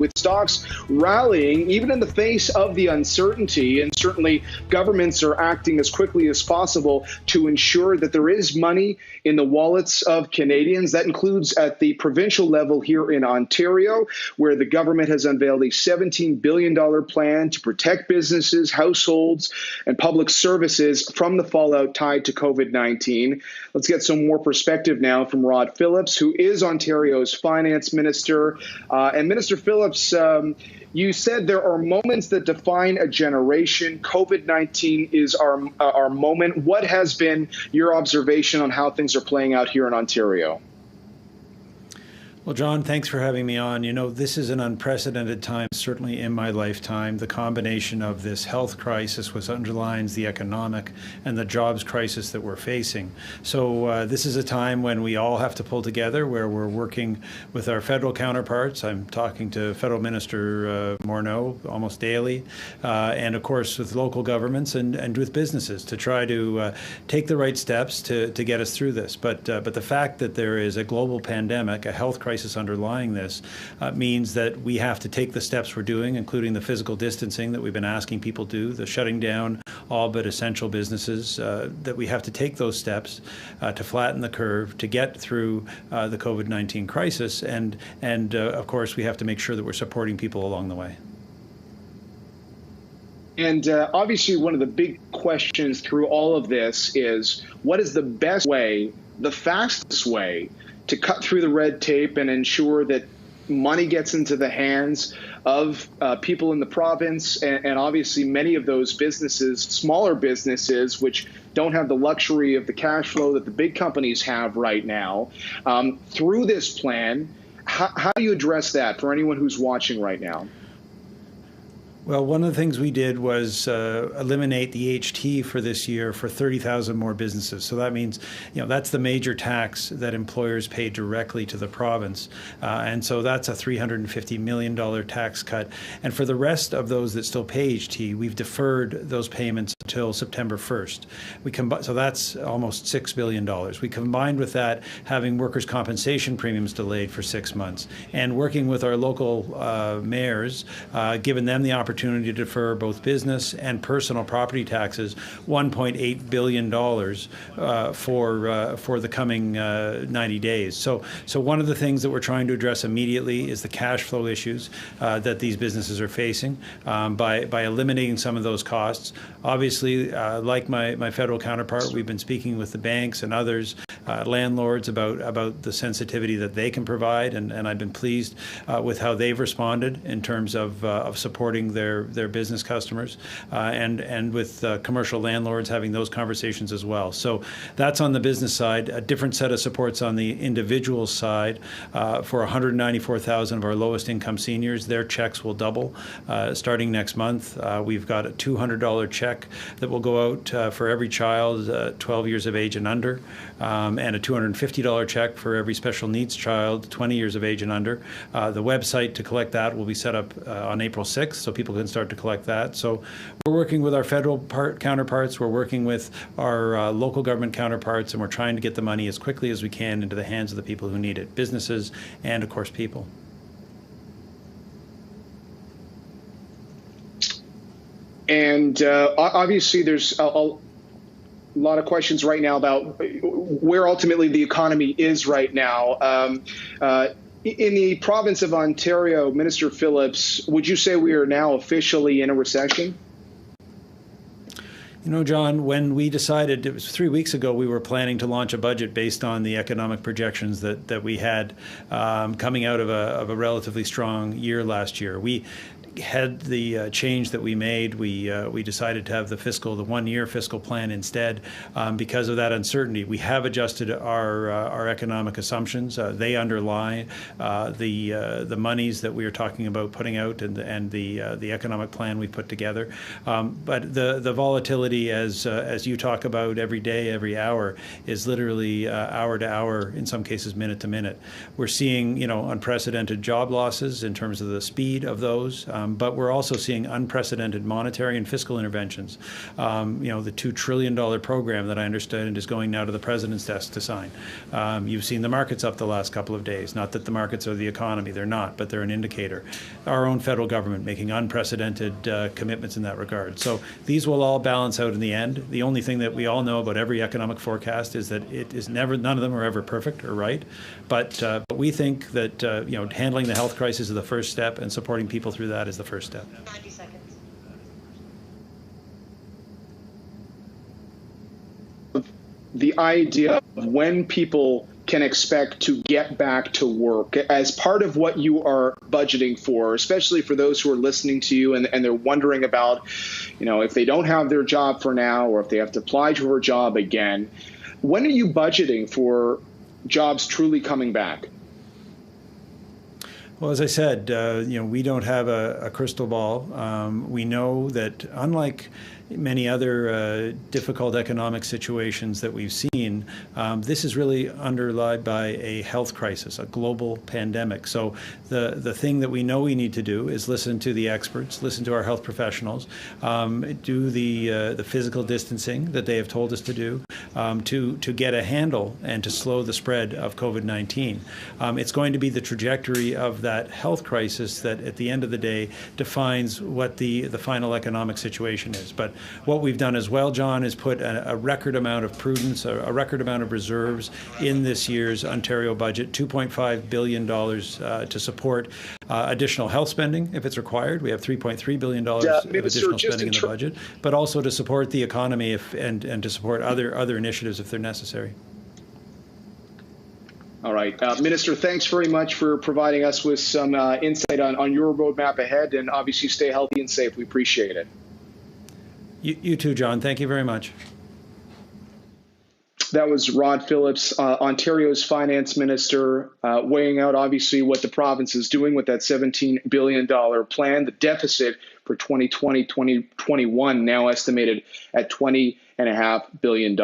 with stocks rallying even in the face of the uncertainty. And certainly governments are acting as quickly as possible to ensure that there is money in the wallets of Canadians. That includes at the provincial level here in Ontario, where the government has unveiled a $17 billion plan to protect businesses, households, and public services from the fallout tied to COVID-19. Let's get some more perspective now from Rod Phillips, who is Ontario's finance minister. And Minister Phillips, you said there are moments that define a generation. COVID-19 is our moment. What has been your observation on how things are playing out here in Ontario? Well, John, thanks for having me on. You know, this is an unprecedented time, certainly in my lifetime. The combination of this health crisis, which underlines the economic and the jobs crisis that we're facing. So this is a time when we all have to pull together, where we're working with our federal counterparts. I'm talking to Federal Minister Morneau almost daily, and of course with local governments and with businesses to try to take the right steps to get us through this. But the fact that there is a global pandemic, a health crisis underlying this, means that we have to take the steps we're doing, including the physical distancing that we've been asking people to do, the shutting down all but essential businesses, that we have to take those steps to flatten the curve, to get through the COVID-19 crisis. And of course, we have to make sure that we're supporting people along the way. And obviously, one of the big questions through all of this is, what is the best way, the fastest way, to cut through the red tape and ensure that money gets into the hands of people in the province, and obviously many of those businesses, smaller businesses, which don't have the luxury of the cash flow that the big companies have right now. Through this plan, how do you address that for anyone who's watching right now? Well, one of the things we did was eliminate the HT for this year for 30,000 more businesses. So that means, that's the major tax that employers pay directly to the province. And so that's a $350 million tax cut. And for the rest of those that still pay HT, we've deferred those payments until September 1st. So that's almost $6 billion. We combined with that having workers' compensation premiums delayed for 6 months and working with our local mayors, giving them the opportunity to defer both business and personal property taxes, $1.8 billion for the coming 90 days. So one of the things that we're trying to address immediately is the cash flow issues that these businesses are facing by eliminating some of those costs. Obviously, like my federal counterpart, we've been speaking with the banks and others, landlords, about the sensitivity that they can provide, and I've been pleased with how they've responded in terms of supporting their business customers, and with commercial landlords having those conversations as well. So that's on the business side. A different set of supports on the individual side. For 194,000 of our lowest income seniors, their checks will double starting next month. We've got a $200 check that will go out for every child 12 years of age and under, and a $250 check for every special needs child 20 years of age and under. The website to collect that will be set up on April 6th, so people can start to collect that. So we're working with our federal counterparts, we're working with our local government counterparts, and we're trying to get the money as quickly as we can into the hands of the people who need it, businesses and, of course, people. And obviously there's a lot of questions right now about where ultimately the economy is right now. In the province of Ontario, Minister Phillips, would you say we are now officially in a recession? John, when we decided, it was 3 weeks ago, we were planning to launch a budget based on the economic projections that we had coming out of a relatively strong year last year. We had the change that we made. We decided to have the 1 year fiscal plan instead because of that uncertainty. We have adjusted our economic assumptions. They underlie the monies that we are talking about putting out and the economic plan we put together. But the volatility reality, as you talk about every day, every hour, is literally hour to hour, in some cases minute to minute. We're seeing, unprecedented job losses in terms of the speed of those, but we're also seeing unprecedented monetary and fiscal interventions. The $2 trillion program that I understand is going now to the president's desk to sign. You've seen the markets up the last couple of days. Not that the markets are the economy, they're not, but they're an indicator. Our own federal government making unprecedented commitments in that regard. So these will all balance out in the end. The only thing that we all know about every economic forecast is that it is never, none of them are ever perfect or right. But we think that handling the health crisis is the first step, and supporting people through that is the first step. 90 seconds. The idea of when people can expect to get back to work as part of what you are budgeting for, especially for those who are listening to you and they're wondering about, if they don't have their job for now or if they have to apply to a job again. When are you budgeting for jobs truly coming back? Well, as I said, we don't have a crystal ball. We know that unlike many other difficult economic situations that we've seen, this is really underlined by a health crisis, a global pandemic. So the thing that we know we need to do is listen to the experts, listen to our health professionals, do the physical distancing that they have told us to do, to get a handle and to slow the spread of COVID-19. It's going to be the trajectory of that health crisis that at the end of the day defines what the final economic situation is. But what we've done as well, John, is put a record amount of prudence, a record amount of reserves in this year's Ontario budget, $2.5 billion to support additional health spending if it's required. We have $3.3 billion of additional spending in the budget, but also to support the economy and to support other initiatives if they're necessary. All right. Minister, thanks very much for providing us with some insight on your roadmap ahead, and obviously stay healthy and safe. We appreciate it. You too, John. Thank you very much. That was Rod Phillips, Ontario's finance minister, weighing out obviously what the province is doing with that $17 billion plan. The deficit for 2020-2021 now estimated at $20.5 billion.